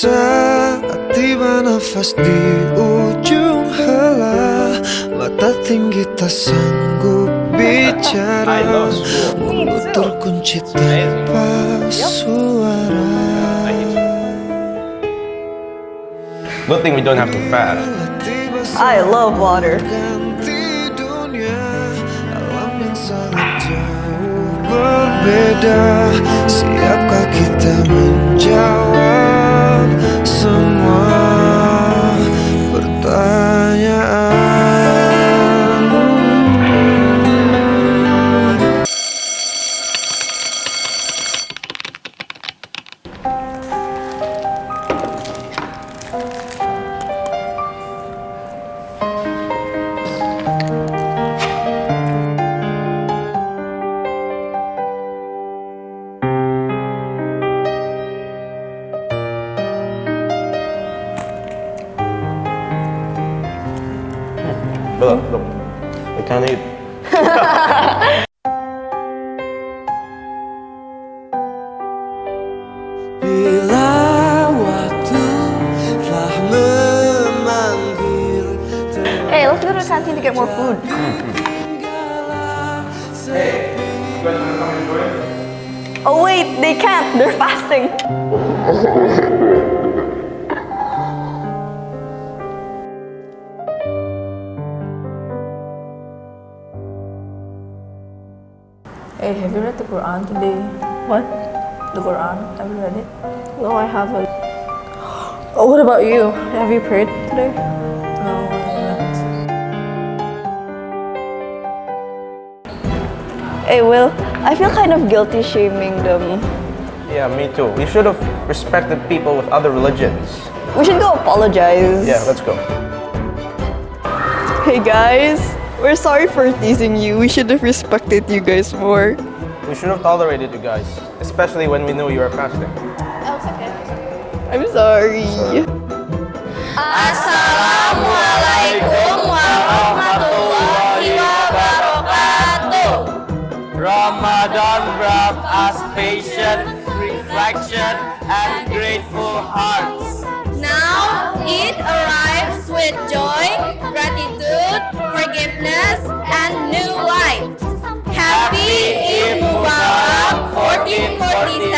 Saat tiba nafas di ujung helah, mata tinggi tak sanggup bicara, mulut terkunci tanpa suara. Good thing we don't have to fast. I love water. Berbeda, siapkah kita menjawab semua pertanyaan? Look, I can't eat. Bila waktu telah memanggil. Hey, let's go to the canteen to get more food. Hey, you guys wanna come and join? Oh wait, they can't. They're fasting. Hey, have you read the Quran today? What? The Quran? Have you read it? No, I haven't. Oh, what about you? Have you prayed today? No, I haven't. Hey, Will, I feel kind of guilty shaming them. Yeah, me too. We should have respected people with other religions. We should go apologize. Yeah, let's go. Hey guys, we're sorry for teasing you. We should have respected you guys more. We should have tolerated you guys, especially when we knew you were fasting. I'm sorry. Assalamualaikum warahmatullahi wabarakatuh. Ramadan brought us patience, reflection, and grateful hearts. Now it arrives with joy, gratitude, forgiveness, and new life. Happy Eid Mubarak 1447.